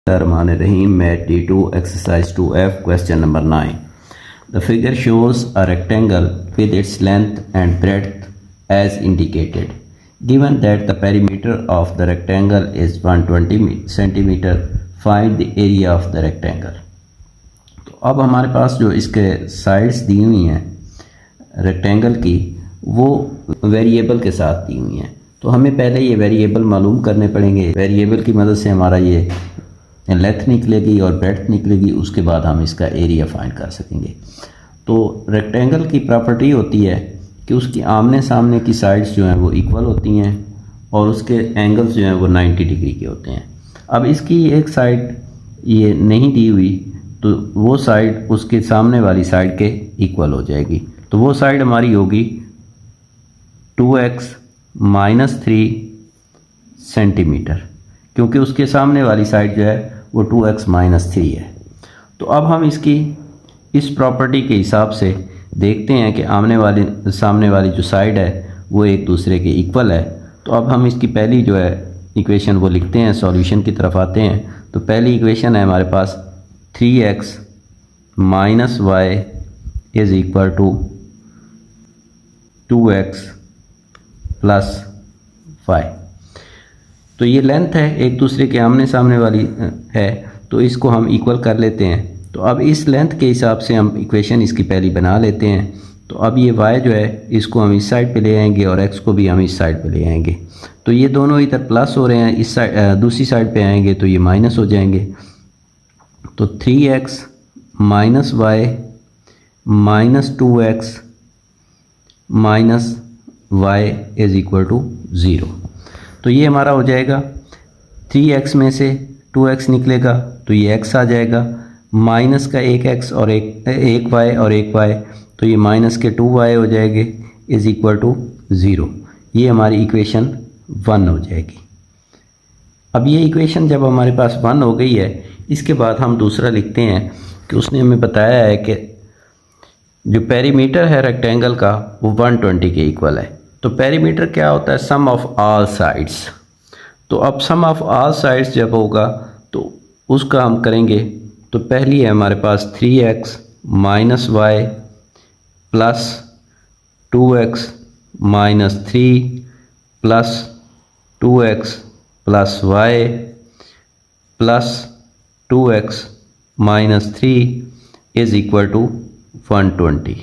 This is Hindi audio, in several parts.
Rahim Mat D2 Exercise 2F Question number 9. The figure shows a rectangle with its length and breadth as indicated. Given that the perimeter of the rectangle is 120 cm, find the area of the rectangle. तो अब हमारे पास जो इसके साइड्स दी हुई हैं रेक्टेंगल की वो वेरिएबल के साथ दी हुई हैं, तो हमें पहले ये वेरिएबल मालूम करने पड़ेंगे। वेरिएबल की मदद से हमारा ये लेंथ निकलेगी और ब्रेड्थ निकलेगी, उसके बाद हम इसका एरिया फाइंड कर सकेंगे। तो रेक्टेंगल की प्रॉपर्टी होती है कि उसकी आमने सामने की साइड्स जो हैं वो इक्वल होती हैं और उसके एंगल्स जो हैं वो 90 डिग्री के होते हैं। अब इसकी एक साइड ये नहीं दी हुई तो वो साइड उसके सामने वाली साइड के इक्वल हो जाएगी। तो वो साइड हमारी होगी 2x - 3 सेंटीमीटर, क्योंकि उसके सामने वाली साइड जो है वो 2x - 3 है। तो अब हम इसकी इस प्रॉपर्टी के हिसाब से देखते हैं कि सामने वाली जो साइड है वो एक दूसरे के इक्वल है। तो अब हम इसकी पहली जो है इक्वेशन वो लिखते हैं, सॉल्यूशन की तरफ आते हैं। तो पहली इक्वेशन है हमारे पास 3x - y = 2x + y। तो ये लेंथ है, एक दूसरे के आमने सामने वाली है, तो इसको हम इक्वल कर लेते हैं। तो अब इस लेंथ के हिसाब से हम इक्वेशन इसकी पहली बना लेते हैं। तो अब ये y जो है इसको हम इस साइड पे ले आएंगे और x को भी हम इस साइड पे ले आएंगे। तो ये दोनों इधर प्लस हो रहे हैं, इस साइड दूसरी साइड पे आएंगे तो ये माइनस हो जाएंगे। तो 3x - y - 2x - y = 0। तो ये हमारा हो जाएगा 3x में से 2x निकलेगा तो ये x आ जाएगा, माइनस का एक x और एक y और एक y, तो ये माइनस के 2y हो जाएंगे = 0। ये हमारी इक्वेशन 1 हो जाएगी। अब ये इक्वेशन जब हमारे पास 1 हो गई है, इसके बाद हम दूसरा लिखते हैं कि उसने हमें बताया है कि जो पेरीमीटर है रेक्टेंगल का वो 120 के इक्वल है। तो पेरीमीटर क्या होता है? सम ऑफ ऑल साइड्स। तो अब सम ऑफ ऑल साइड्स जब होगा तो उसका हम करेंगे। तो पहली है हमारे पास 3x - y + 2x - 3 + 2x + y + 2x - 3 = 120।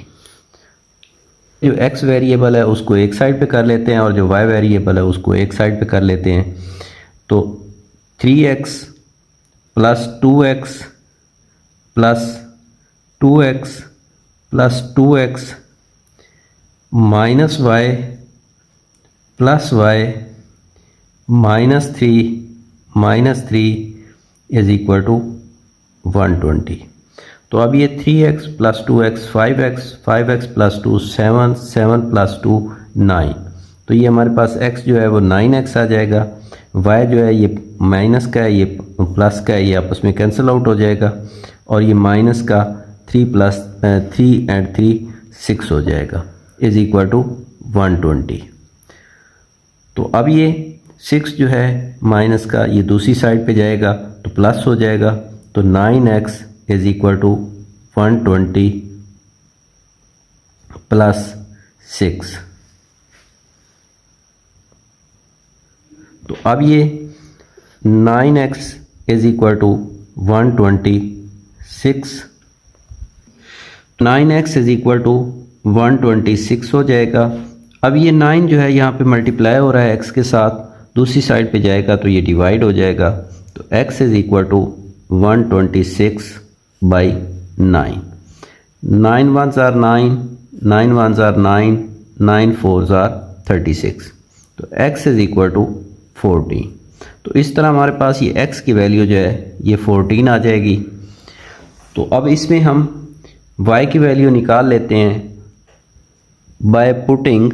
जो x वेरिएबल है उसको एक साइड पे कर लेते हैं और जो y वेरिएबल है उसको एक साइड पे कर लेते हैं। तो 3x + 2x + 2x + 2x - y + y - 3 = 120। तो अब ये 3x + 2x 5x 5x + 2 7 7 + 2 9। तो ये हमारे पास x जो है वो 9x आ जाएगा। y जो है ये माइनस का है, ये प्लस का है, ये आपस में कैंसिल आउट हो जाएगा और ये माइनस का 3 + 3 + 3 6 हो जाएगा = 120। तो अब ये 6 जो है माइनस का ये दूसरी साइड पे जाएगा तो प्लस हो जाएगा। तो 9x = 120 + 6। तो अब ये 9x = 126 9x = 126 हो जाएगा। अब ये 9 जो है यहाँ पे मल्टीप्लाई हो रहा है x के साथ, दूसरी साइड पे जाएगा तो ये डिवाइड हो जाएगा। तो x = 126 / 9। 9 1s are 9, 9 1s are 9, 9 4s are 36। तो x = 14। तो इस तरह हमारे पास ये x की वैल्यू जो है ये 14 आ जाएगी। तो अब इसमें हम y की वैल्यू निकाल लेते हैं by putting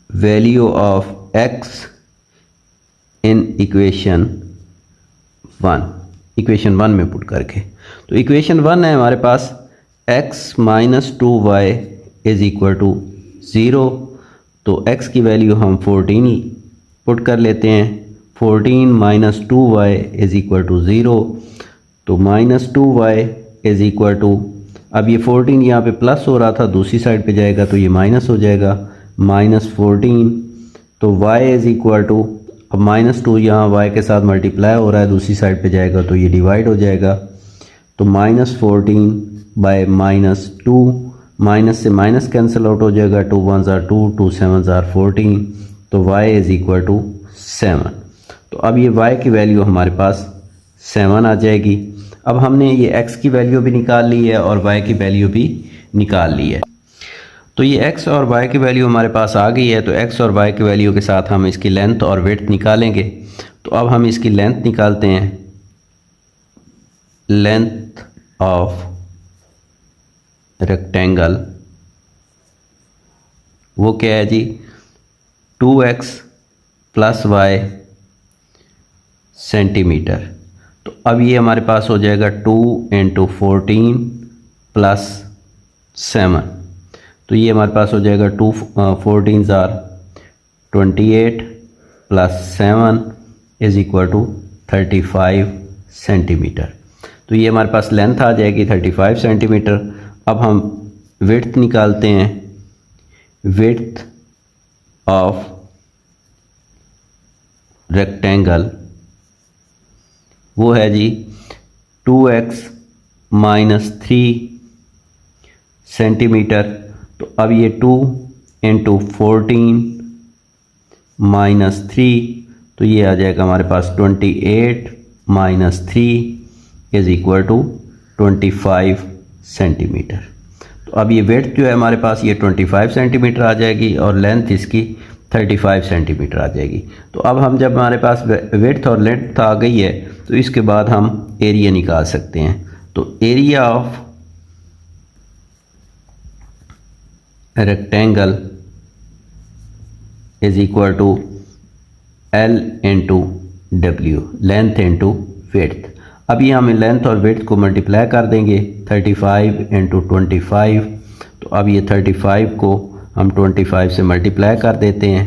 value of x in equation 1, equation 1 में पुट करके। तो इक्वेशन 1 है हमारे पास x - 2y = 0। तो x की वैल्यू हम 14 पुट कर लेते हैं। 14 minus 2y is equal to 0। तो minus 2y is equal to, अब ये 14 यहाँ पे प्लस हो रहा था, दूसरी साइड पे जाएगा तो ये माइनस हो जाएगा, माइनस 14। तो y इज़ इक्वल टू, अब माइनस 2 यहाँ y के साथ मल्टीप्लाई हो रहा है, दूसरी साइड पे जाएगा तो ये डिवाइड हो जाएगा। तो माइनस 14 बाय माइनस 2, माइनस से माइनस कैंसिल आउट हो जाएगा, 2 1 ज़ार 2, 2 7 ज़ार 14। तो y इज़ इक्वल टू 7। तो अब ये y की वैल्यू हमारे पास 7 आ जाएगी। अब हमने ये x की वैल्यू भी निकाल ली है और y की वैल्यू भी निकाल ली है। तो ये x और y की वैल्यू हमारे पास आ गई है। तो x और y की वैल्यू के साथ हम इसकी लेंथ और विड्थ निकालेंगे। तो अब हम इसकी लेंथ निकालते हैं। लेंथ ऑफ रेक्टेंगल वो क्या है जी, 2x प्लस y सेंटीमीटर। तो अब ये हमारे पास हो जाएगा 2 इंटू 14 प्लस 7। तो ये हमारे पास हो जाएगा 2 14 ज़ार 28 plus 7 is equal to 35 centimetre. तो ये हमारे पास लेंथ आ जाएगी 35 सेंटीमीटर। अब हम विड्थ निकालते हैं। विड्थ ऑफ रेक्टेंगल वो है जी 2x माइनस 3 सेंटीमीटर। तो अब ये 2 इंटू 14 माइनस 3, तो ये आ जाएगा हमारे पास 28 minus 3 is equal to 25 centimetre. तो अब ये विड्थ जो है हमारे पास ये 25 सेंटीमीटर आ जाएगी और लेंथ इसकी 35 सेंटीमीटर आ जाएगी। तो अब हम जब हमारे पास विड्थ और लेंथ आ गई है तो इसके बाद हम एरिया निकाल सकते हैं। तो area of rectangle is equal to L into W, length into width. अभी हम लेंथ और विड्थ को मल्टीप्लाई कर देंगे, 35 इंटू 25। तो अब ये 35 को हम 25 से मल्टीप्लाई कर देते हैं।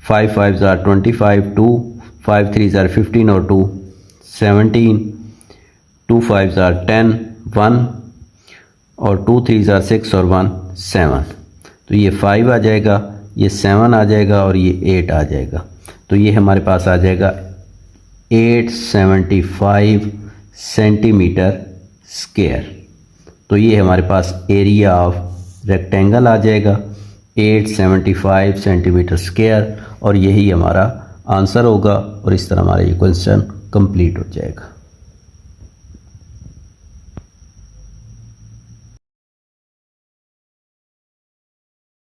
5 5 ज़ार 25, 2 5 3 ज़ार 15 और 2 17, 2 5 ज़ार 10, 1 और 2 3 ज़ार 6 और 1 7। तो ये 5 आ जाएगा, ये 7 आ जाएगा और ये 8 आ जाएगा। तो ये हमारे पास आ जाएगा 875 सेंटीमीटर स्क्वायर। तो ये हमारे पास एरिया ऑफ रेक्टेंगल आ जाएगा 875 सेंटीमीटर स्क्वायर और यही हमारा आंसर होगा। और इस तरह हमारा ये क्वेश्चन कंप्लीट हो जाएगा।